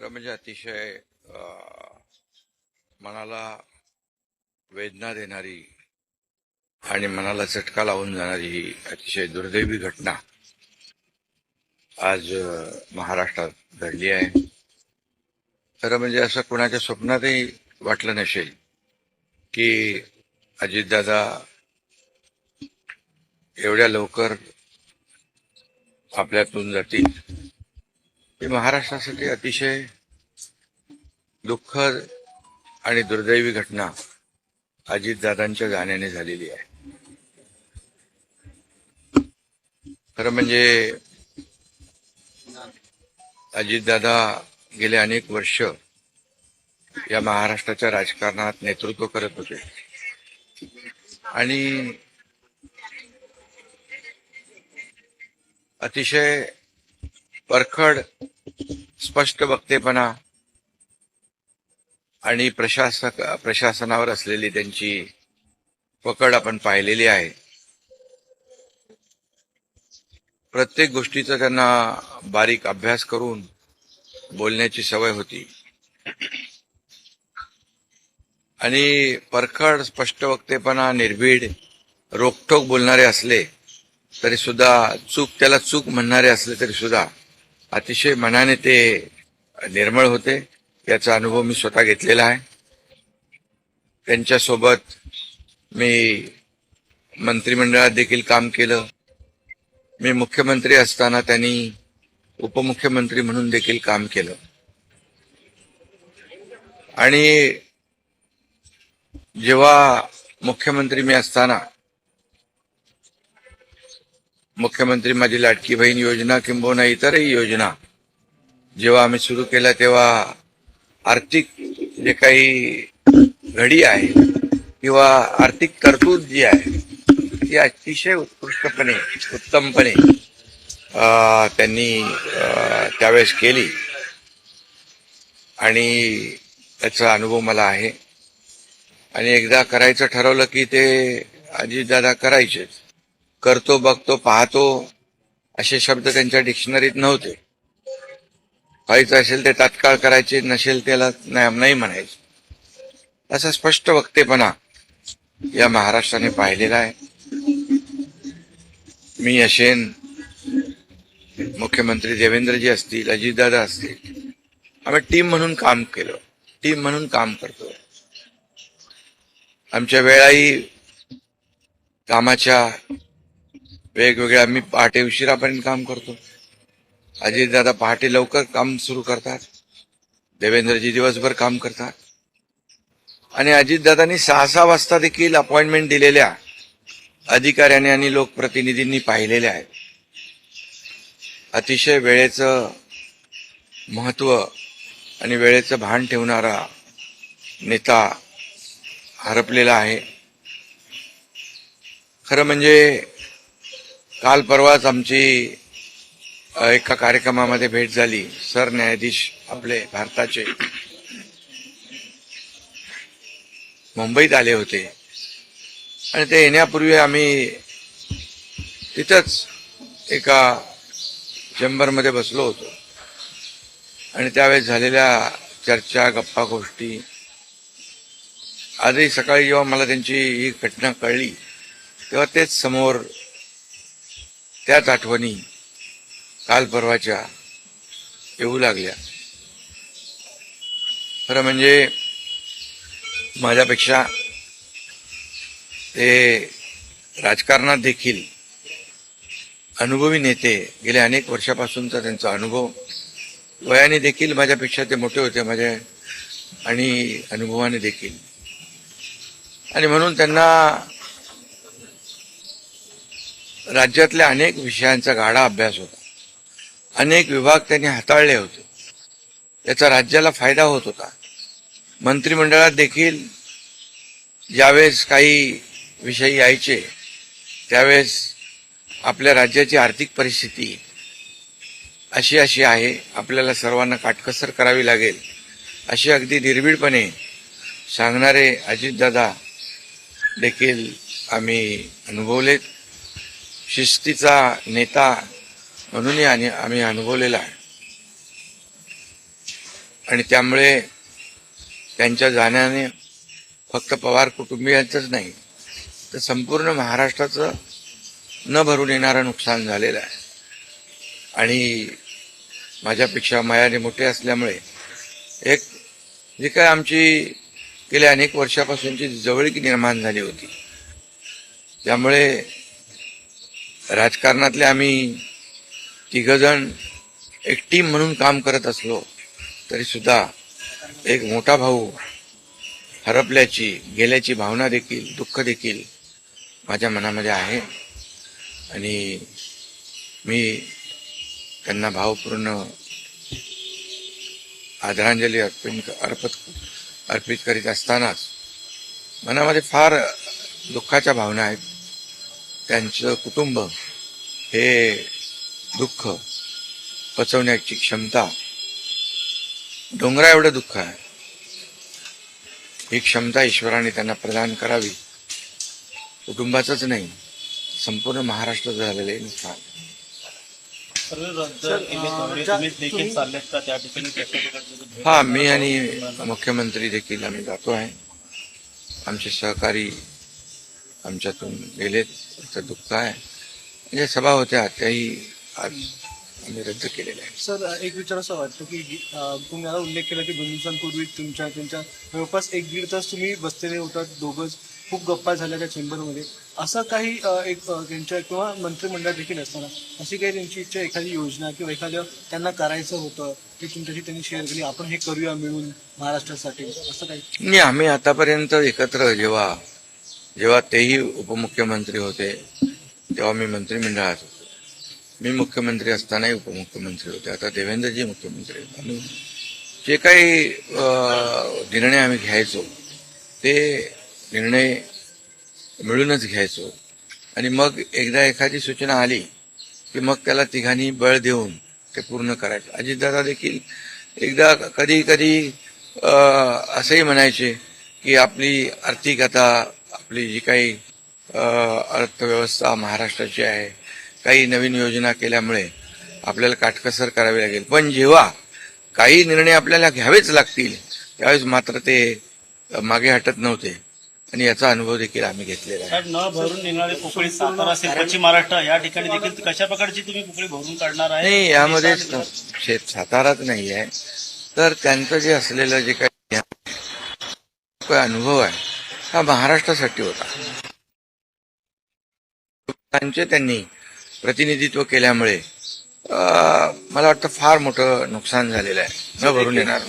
खरं म्हणजे अतिशय मनाला वेदना देणारी आणि मनाला चटका लावून जाणारी ही अतिशय दुर्दैवी घटना आज महाराष्ट्रात घडली आहे. खरं म्हणजे असं कोणाच्या स्वप्नातही वाटलं नसेल की अजितदादा एवढ्या लवकर आपल्यातून जातील. ही महाराष्ट्रासाठी अतिशय दुःखद आणि दुर्दैवी घटना अजितदादांच्या जाण्याने झालेली आहे. खरं म्हणजे अजितदादा गेले अनेक वर्ष या महाराष्ट्राच्या राजकारणात नेतृत्व करत होते आणि अतिशय परखड स्पष्ट वक्तेपणा आणि प्रशासनावर असलेली त्यांची पकड आपण पाहिलेली आहे. प्रत्येक गोष्टीचा त्यांना बारीक अभ्यास करून बोलण्याची सवय होती आणि परखड स्पष्ट वक्तेपणा, निर्भीड, रोखठोक बोलणारे असले तरी सुद्धा, त्याला चूक म्हणणारे असले तरी सुद्धा अतिशय मनाने ते निर्मळ होते. याचा अनुभव मी स्वतः घेतलेला आहे. त्यांच्यासोबत मी मंत्रिमंडळात देखील काम केलं. मी मुख्यमंत्री असताना त्यांनी उपमुख्यमंत्री म्हणून देखील काम केलं आणि जेव्हा मुख्यमंत्री मी असताना मुख्यमंत्री माझी लाडकी बहीण योजना किंबहुना इतरही योजना जेव्हा आम्ही सुरू केल्या तेव्हा आर्थिक जे काही घडी आहे किंवा आर्थिक तरतूद जी आहे ती अतिशय उत्तमपणे त्यांनी त्यावेळेस केली आणि त्याचा अनुभव मला आहे. आणि एकदा करायचं ठरवलं की ते अजितदादा करायचेच. करतो, बघतो, पाहतो असे शब्द त्यांच्या डिक्शनरीत नव्हते. व्हायचं असेल ते तात्काळ करायचे, नसेल त्याला नाही म्हणायचे. असा स्पष्ट वक्तेपणा या महाराष्ट्राने पाहिलेला आहे. मी असेन, मुख्यमंत्री देवेंद्रजी असतील, अजितदादा असतील, आम्ही टीम म्हणून काम केलं, टीम म्हणून काम करतो. आमच्या वेळाही कामाच्या वेगवेगळ्या, आम्ही पहाटे उशिरापर्यंत काम करतो. अजितदादा पहाटे लवकर काम सुरू करतात, देवेंद्रजी दिवसभर काम करतात. आणि अजितदादांनी 6-6 वाजता देखील अपॉइंटमेंट दिलेल्या अधिकाऱ्यांनी आणि लोकप्रतिनिधींनी पाहिलेल्या आहेत. अतिशय वेळेचं महत्व आणि वेळेचं भान ठेवणारा नेता हरपलेला आहे. खरं म्हणजे काल परवाच आमची एका कार्यक्रमामध्ये भेट झाली. सरन्यायाधीश आपले भारताचे मुंबईत आले होते आणि ते येण्यापूर्वी आम्ही तिथंच एका चेंबरमध्ये बसलो होतो आणि त्यावेळेस झालेल्या चर्चा, गप्पा गोष्टी, आजही सकाळी जेव्हा मला त्यांची ही घटना कळली तेव्हा तेच समोर त्याच आठवणी काल परवाच्या येऊ लागल्या. खरं म्हणजे माझ्यापेक्षा ते राजकारणात देखील अनुभवी नेते, गेल्या अनेक वर्षापासूनचा त्यांचा अनुभव, वयाने देखील माझ्यापेक्षा ते मोठे होते माझ्या आणि अनुभवाने देखील. आणि म्हणून त्यांना राज्यातल्या अनेक विषयांचा गाढा अभ्यास होता. अनेक विभाग त्यांनी हाताळले होते. याचा राज्याला फायदा होत होता. मंत्रिमंडळात देखील ज्यावेळेस काही विषय यायचे त्यावेळेस आपल्या राज्याची आर्थिक परिस्थिती अशी आहे, आपल्याला सर्वांना काटकसर करावी लागेल, अशी अगदी निर्भीडपणे सांगणारे अजितदादा देखील आम्ही अनुभवलेत. शिस्तीचा नेता म्हणूनही आम्ही अनुभवलेला आहे. आणि त्यामुळे त्यांच्या जाण्याने फक्त पवार कुटुंबियांचंच नाही तर संपूर्ण महाराष्ट्राचं न भरून येणारं नुकसान झालेलं आहे. आणि माझ्यापेक्षा वयाने मोठे असल्यामुळे एक जी काय आमची गेल्या अनेक वर्षापासूनची जवळीक निर्माण झाली होती, त्यामुळे राजकारणातले आम्ही तिघजण एक टीम म्हणून काम करत असलो तरी सुद्धा एक मोठा भाऊ हरपल्याची गेल्याची भावना देखील, दुःख देखील माझ्या मनामध्ये आहे. आणि मी त्यांना भावपूर्ण आदरांजली अर्पित करीत असतानाच मनामध्ये फार दुःखाच्या भावना आहेत. त्यांचं कुटुंब हे दुःख पचवण्याची क्षमता डोंगरा एवढं दुःख आहे, ही क्षमता ईश्वराने त्यांना प्रदान करावी. कुटुंबाचंच नाही, संपूर्ण महाराष्ट्राचं झालेलं आहे नुकसान. हा, मी आणि मुख्यमंत्री देखील आम्ही जातो आहे. आमचे सहकारी आमच्यातून गेलेत, त्याचं दुःख आहे. म्हणजे सभा होत्या त्याही आज आम्ही रद्द केलेल्या आहे. सर, एक विचार असं वाटतं की तुम्ही आता उल्लेख केला की 2 दिवसांपूर्वी त्यांच्या जवळपास 1-1.5 तास तुम्ही बसलेले होतात दोघंच, खूप गप्पा झाल्या त्या चेंबरमध्ये. असं काही एक त्यांच्या किंवा मंत्रिमंडळ देखील असताना अशी काही त्यांची इच्छा, एखादी योजना किंवा एखादं त्यांना करायचं होतं की तुमच्याशी त्यांनी शेअर केली, आपण हे करूया मिळून महाराष्ट्रासाठी, असं काही? नाही, आम्ही आतापर्यंत एकत्र जेव्हा तेही उपमुख्यमंत्री होते तेव्हा मी मंत्रिमंडळात होतो. मी मुख्यमंत्री असतानाही उपमुख्यमंत्री होते. आता देवेंद्रजी मुख्यमंत्री होते. आणि जे काही निर्णय आम्ही घ्यायचो ते निर्णय मिळूनच घ्यायचो. आणि मग एकदा एखादी सूचना आली की मग त्याला तिघांनी बळ देऊन ते पूर्ण करायचं. अजितदादा देखील एकदा कधी कधी असंही म्हणायचे की आपली आर्थिक आता आपली जी काही अर्थव्यवस्था महाराष्ट्राची आहे, काही नवीन योजना केल्यामुळे आपल्याला काटकसर करावी लागेल, पण जेव्हा काही निर्णय आपल्याला घ्यावेच लागतील त्यावेळेस मात्र ते मागे हटत नव्हते. आणि याचा अनुभव देखील आम्ही घेतलेला आहे. न भरून निघणारी पोकळी सातारा असेल, पश्चिम महाराष्ट्र या ठिकाणी देखील कशा प्रकारची तुम्ही पोकळी भरून काढणार आहे? नाही, यामध्ये साताराच नाही आहे, तर त्यांचं जे असलेलं जे काही अनुभव आहे हा महाराष्ट्रासाठी होता. त्यांनी प्रतिनिधित्व केल्यामुळे मला वाटतं फार मोठं नुकसान झालेलं आहे, न भरून येणार.